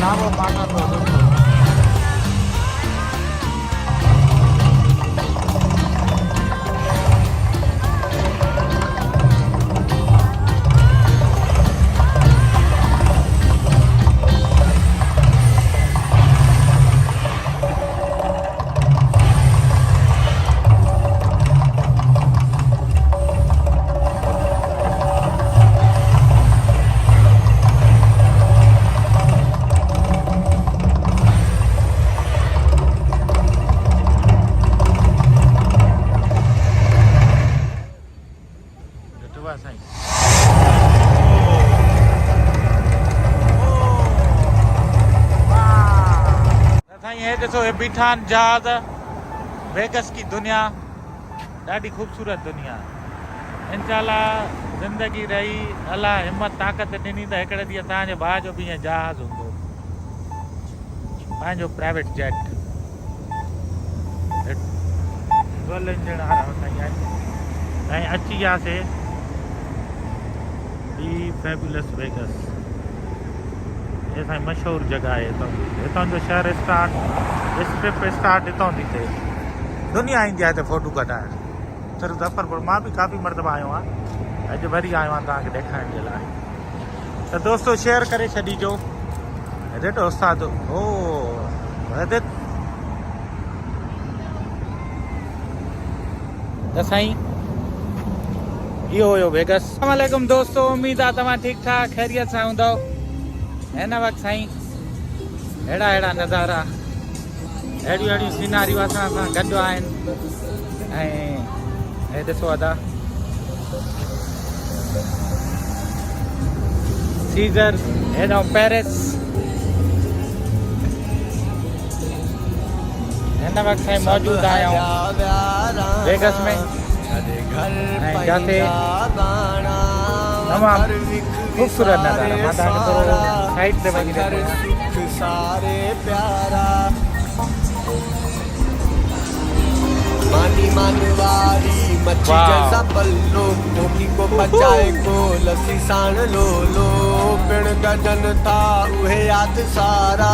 नावो पाटा तो ॾिसो हे बीठान जहाज वेगस की दुनिया ॾाढी ख़ूबसूरत दुनिया इंशाल्लाह ज़िंदगी रही अल्लाह हिम्मत ताक़त ॾिनी त हिकिड़े ॾींहुं तव्हांजे भाउ जो बि ईअं जहाज हूंदो पंहिंजो प्राइवेट जेट डुअल इंजन वारा साईं ऐं अची वियासीं दी फेबुलस वेगस ये साईं मशहूर जगह है हितां जो शहर स्टार्ट ट्रिप स्टार्ट हितां थी थिए दुनिया ईंदी आहे हिते फोटू कढाइण सिर्फ़ु ज़फरपुर मां बि काफ़ी मरतबा आयो आहियां अॼु वरी आयो आहियां तव्हांखे ॾेखारण जे लाइ त दोस्तो शेयर करे छॾिजो ॾिठो उस्ताद ओ त साईं इहो हुयो वेगस। अस्सलाम वालेकुम दोस्तो, उम्मीद आहे तव्हां ठीकु ठाक ख़ैरियत सां हूंदव। हिन वक़्तु साईं अहिड़ा नज़ारा अहिड़ियूं सीनारियूं असां सां गॾु आहिनि ऐं हे ॾिसो अदा सीज़र हेॾो पेरिस हिन वक़्तु साईं मौजूदु आहियूं वेगस में ऐं जाते तमामु खूबसूरत नज़ारा मां तव्हांखे थोरो साइड ते वञी सारे प्यारा मानी मानवारी मच्छी जैसा पल्लो कोकी को बचाए को लसी साण लो लो पिण गजन था उहे याद सारा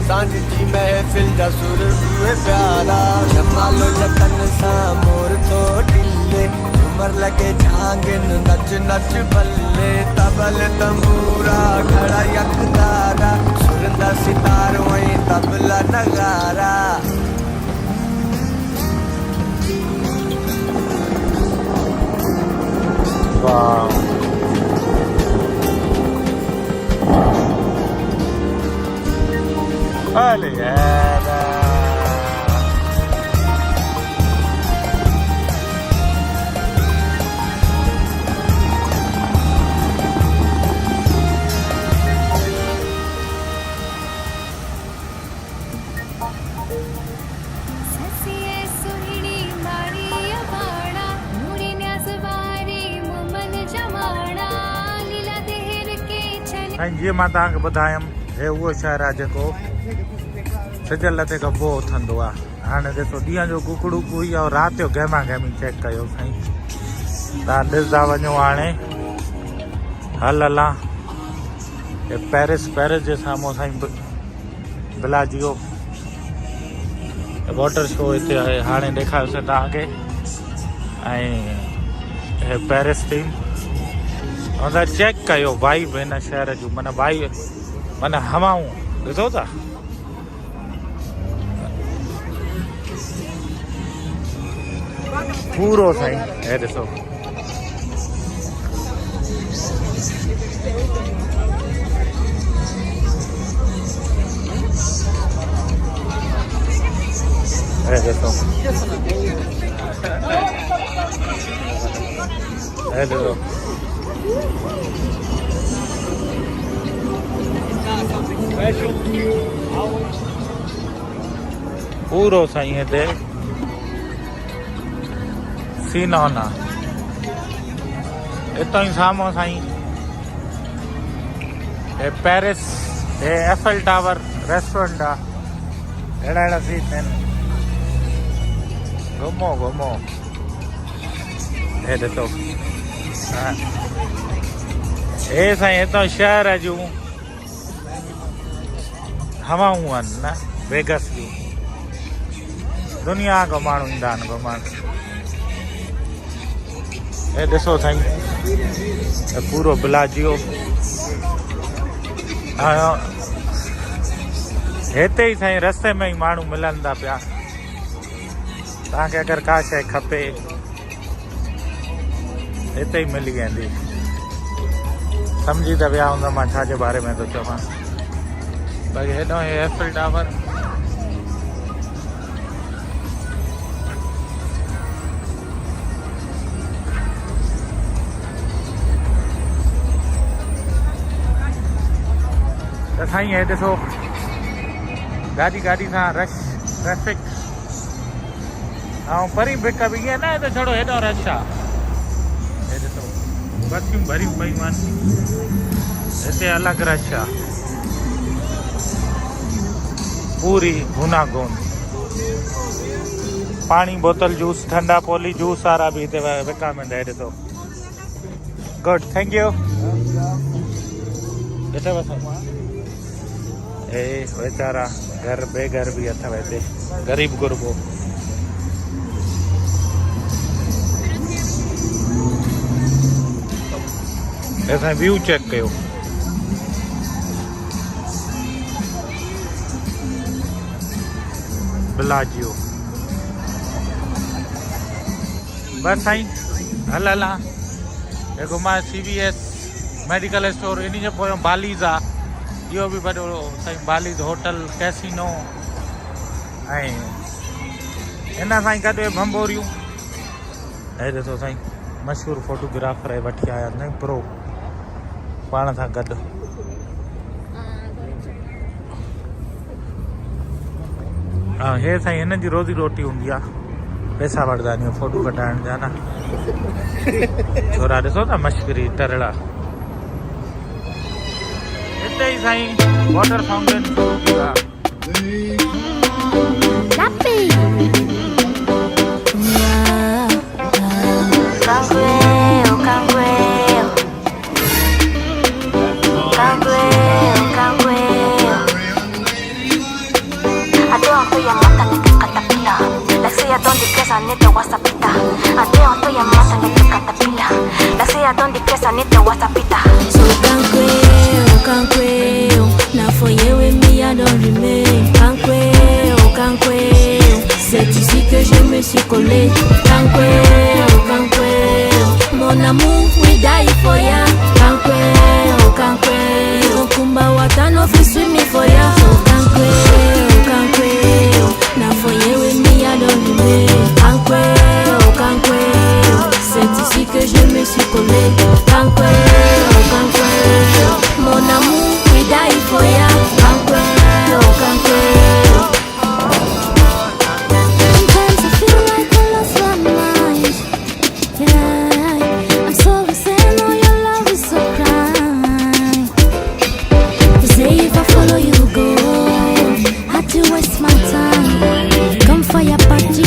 सांझ जी महफिल जा सुर उहे प्यारा जमालो लतन सां मोर तो ढिले उमर लगे झांगिन नच नच बल्ले तबल तंबूरा खड़ा यकदारा सुरंदा सितार वहीं तबला नगारा वाह अरे यार ऐं जीअं मां तव्हांखे ॿुधायमि हे उहो शहर आहे जेको सिजल लथे खां पोइ उथंदो आहे। हाणे ॾिसो ॾींहं जो कुकड़ू कुई ऐं राति जो गहमा गहमी चेक कयो साईं तव्हां ॾिसंदा वञो हाणे हलां हे पेरिस जे साम्हूं साईं बिलाजियो वाटर शो हिते आहे हाणे ॾेखारियोसीं तव्हांखे ऐं हे पेरिस टीम और चेक कयो वाइब हिन शहर जूं माना वाइब माना हवाऊं ॾिसो था पूरो साईं हे ॾिसो हे ॾिसो हे ॾिसो पूरो साईं हिते सीनोन आहे हितां ई साम्हूं साईं हे पेरिस हे एफल टावर रेस्टोरेंट आहे अहिड़ा सीन आहिनि घुमो हे ॾिसो हे साईं हितां शहर जूं हवाऊं आहिनि न वेगस जूं दुनिया खां माण्हू ईंदा आहिनि घुमण हे ॾिसो साईं पूरो बिलाजियो हिते ई साईं रस्ते में ई माण्हू मिलनि था पिया तव्हांखे अगरि का शइ खपे हिते ई मिली वेंदी सम्झी त विया हूंदा मां छाजे बारे में थो चवां बाक़ी हेॾो एफिल टावर त साईं हे ॾिसो गाॾी सां रश ट्रैफिक ऐं परी भिक बि ईअं न त छड़ो हेॾो रश आहे हे ॾिसो बसियूं भरियूं पयूं आहिनि हिते अलॻि रश आहे पूरी गुनागोन पानी बोतल जूस ठंडा पोली जूस वारा भी हिते विकामनि था ॾिसो गुड थैंक यू हिते ए वेचारा घर बेघर भी अथव हिते गरीब गुरबो असां व्यू चेक कयो बिलाजियो बस साईं हल हल जेको मां CVS मेडिकल स्टोर इन जे पोयों बालीज़ आहे इहो बि वॾो साईं बालीज़ होटल कैसीनो ऐं हिन साईं गॾु भंबोरियूं हे ॾिसो साईं मशहूरु फोटोग्राफर वठी आया न प्रो पाण सां गॾु हा हे साईं हिन जी रोज़ी रोटी हूंदी आहे पैसा वठंदा आहिनि फोटो कढाइण जा न छोरा ॾिसो था मश्करी तरड़ा हिते ई साईं वाटर फाउंटेन शुरू कयो आहे donde pesa ni te whatsappita. Adeo estoy en masa ni te catapila. La sea donde pesa ni te whatsappita. So canqueo, now for you and me I don't remain. Canqueo, c'est ici que je me suis collé. Canqueo, mon amour we die for ya. Canqueo, kumba watano fi swim me for ya. So canqueo, now for you and me I don't remain. Canqueo, c'est ici que je me suis collé. Canqueo, mon amour we die for ya. Canqueo. Sometimes I feel like I lost my mind. Yeah, I'm so insane, all your love is so kind. You say if I follow you go, had to waste my time. Come for your party,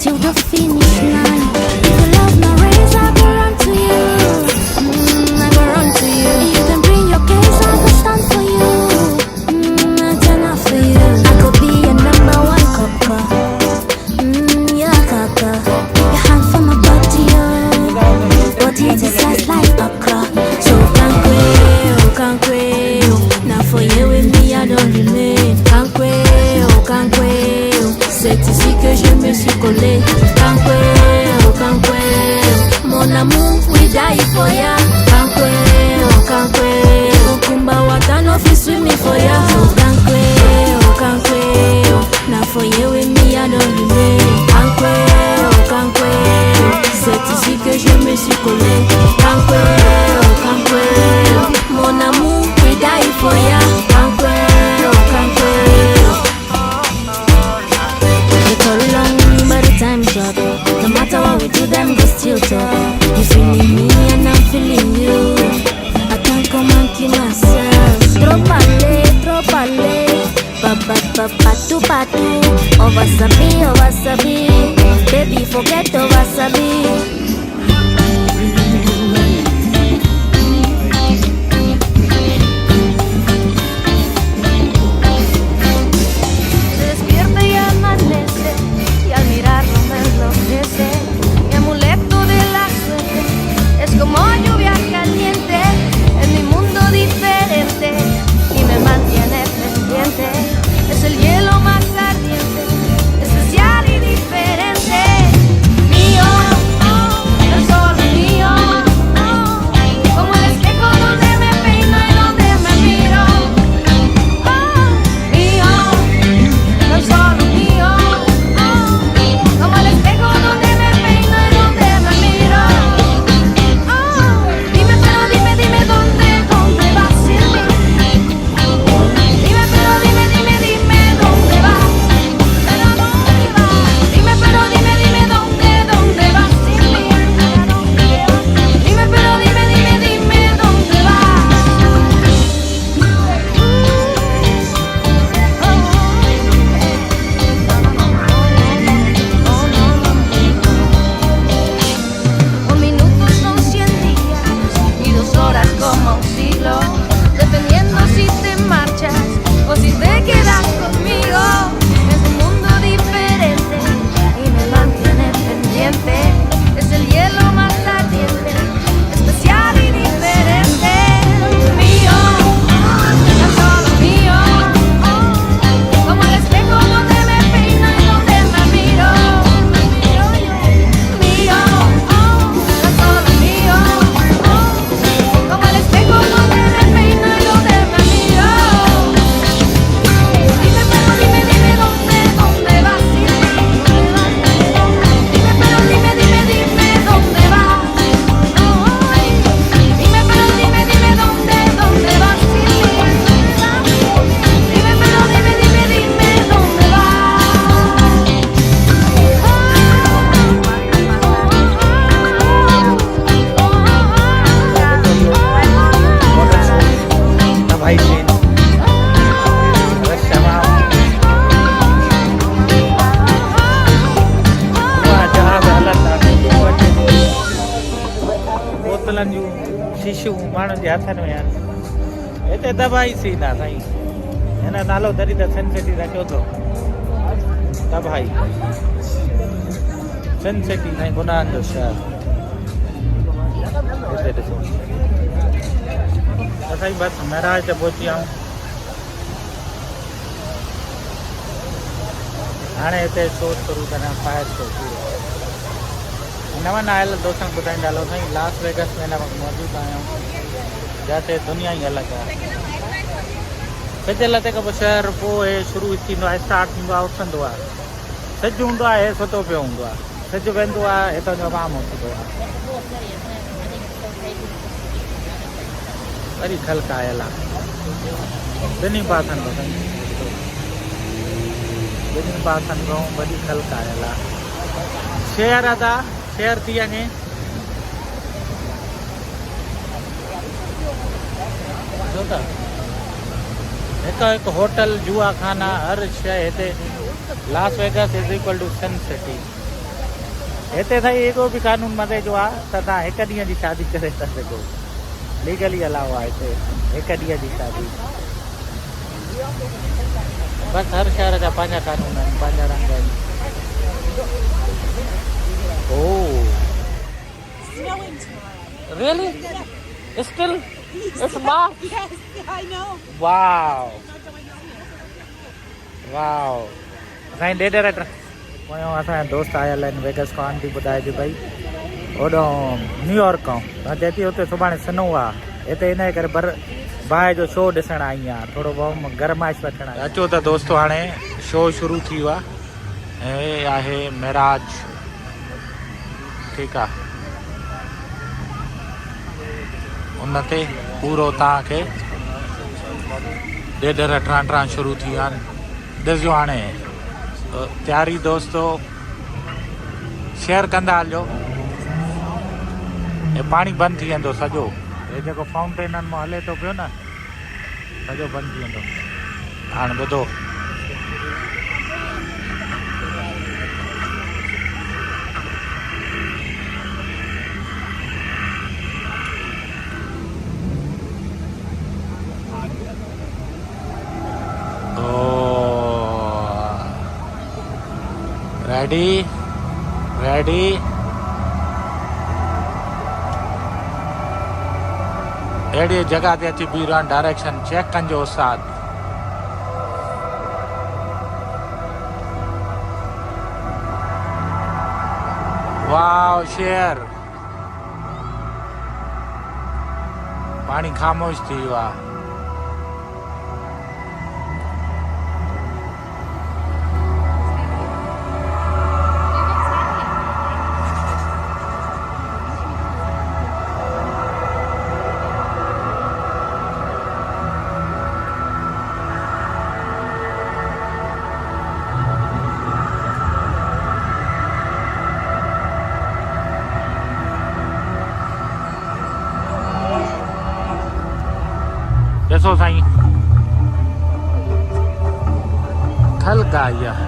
till the finish line. If you love my race, I go run to you. I go run to you. You can bring your case, I go stand for you. I turn out for you. I could be your number one cocker. Yeah, cocker. Your hand for my body, body exercise like okra. So canqueo, now for you and me I don't remain. Canqueo, c'est ici que je me suis collé. Canqueo, mon amour we die for ya. Canqueo, kumba watano fi swim me for ya. So canqueo, now for you and me I don't remain. Canqueo, c'est ici que je me suis collé. Canqueo, mon amour we die for ya. Canqueo. You call long by the time shot. No matter what we do, them go still talk. You feeling me and I'm feeling you. I can't come and keep myself. Tropale, patu. Oh wasabi, baby forget oh wasabi. हिननि जे हथनि में आहिनि हिते दबाई सींदा साईं हिन नालो तॾहिं त सन city रखियो अथव दबाई सन सिटी साईं गुनाहनि जो शहर हिते ॾिसो असां बसि महराज ते पहुची विया आहियूं हाणे हिते शो शुरू करणु फायर शो पूरो नवां आयल दोस्तनि ॿुधाईंदा हलो साईं लास वेगस में हिन वक़्तु मौजूदु आहियूं जिते दुनिया ई अलॻि आहे सिज लथे खां पोइ शहर पोइ शुरू थींदो आहे स्टार्ट थींदो आहे उथंदो आहे सिजु हूंदो आहे हे सुतो पियो हूंदो आहे सिजु वेंदो आहे हितां जो वाम उथंदो आहे वरी ख़ल्क़ आयल आहे ॿिन्ही पासनि खां साईं ॿिन्ही पासनि खां वॾी ख़ल्क़ आयल आहे शेयर अदा शेयर थी वञे ॾिसो त हिकु हिकु होटल जुआ खाना हर शइ हिते Las Vegas is equal to sun city हिते साईं एॾो बि कानून मथे जो आहे त तव्हां हिकु ॾींहं जी शादी करे था सघो लीगली अलाउ आहे हिते हिकु ॾींहं जी शादी बसि हर शहर जा पंहिंजा कानून आहिनि पंहिंजा रंग आहिनि Oh. Snowing tomorrow. Really? It's still it's March. Yes, I know. Wow. Not going on yet. Wow. असांजी ॾेढ रट पोयों असांजा दोस्त आयल आहिनि वेगस खां आंटी ॿुधाए थी पई होॾो न्यूयॉर्क खां चए थी हुते सुभाणे स्नो आहे हिते इन जे करे बाहि जो शो ॾिसणु आई आहियां थोरो गरमाइश वठणु अचो त दोस्तो हाणे शो शुरू थी वियो आहे हे आहे महराज ठीकु आहे उन ते पूरो तव्हांखे ॾेढ रटणा शुरू थी विया आहिनि ॾिसजो हाणे तयारी दोस्तो शेयर कंदा हलिजो हे पाणी बंदि थी वेंदो सॼो हे जेको फाउंटेननि मां हले थो पियो न सॼो बंदि थी वेंदो हाणे ॿुधो Ready? Ready? अहिड़ी जॻह ते अची बीह रहनि डायरेक्शन चेक कजो उस्ताद वाओ शेर पाणी ख़ामोश थी वियो आहे ॾिसो साईं ख़ल्क़ आई आहे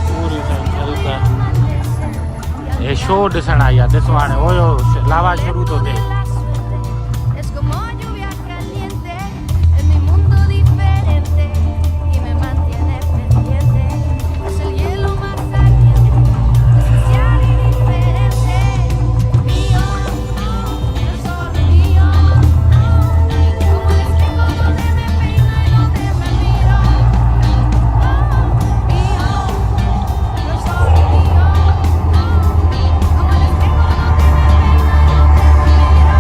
पूरी साईं ख़ल्क़ हे शो ॾिसणु आई आहे ॾिसो हाणे ओयो लावा शुरू थो थिए Es como lluvia caliente en mi mundo diferente y me mantiene pendiente. Es el hielo más caliente, especial y diferente. Mío, el sol mío, como el espejo donde me peino y donde me miro. Mío, el sol mío, como el espejo donde me peino y donde me miro.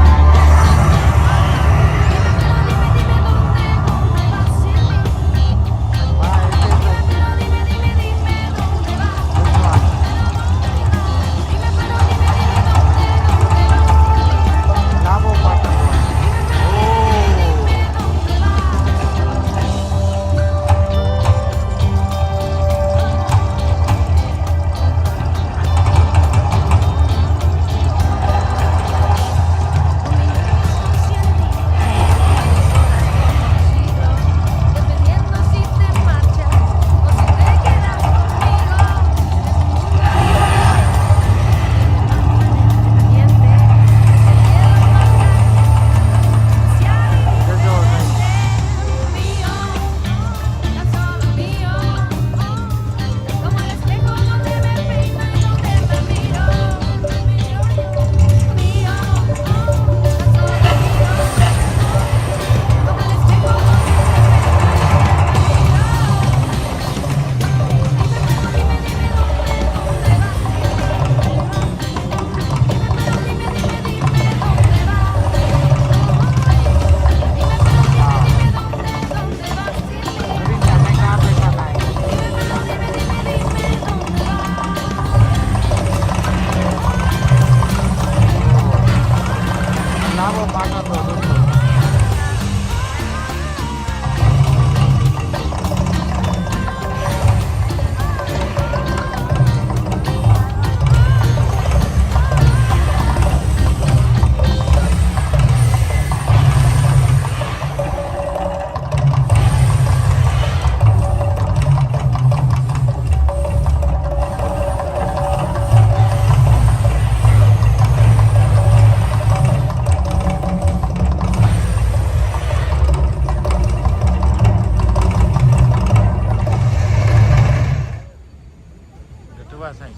Sai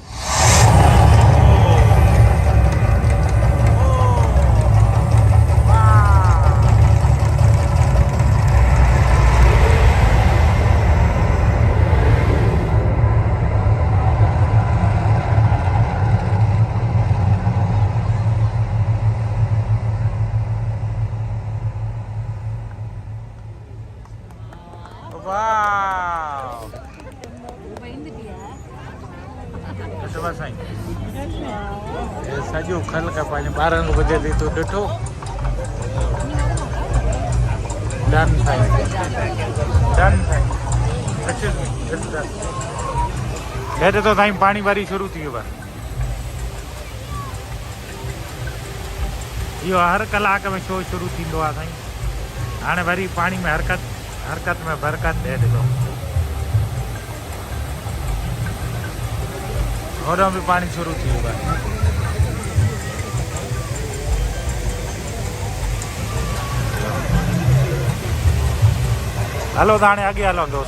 वाह ॾिसो साईं हे सॼो ख़ल्क़ पंहिंजे ॿारनि वजे थी तो ॾिठो done Sai done Sai हे ॾिसो साईं पाणी वरी शुरू थी वियो आहे इहो हर कलाक में शो शुरू थींदो आहे साईं हाणे वरी पाणी में हरकत में बरकत ॾे ॾिसो होॾो बि पाणी शुरू थी वियो आहे हलो त हाणे अॻे हलंदो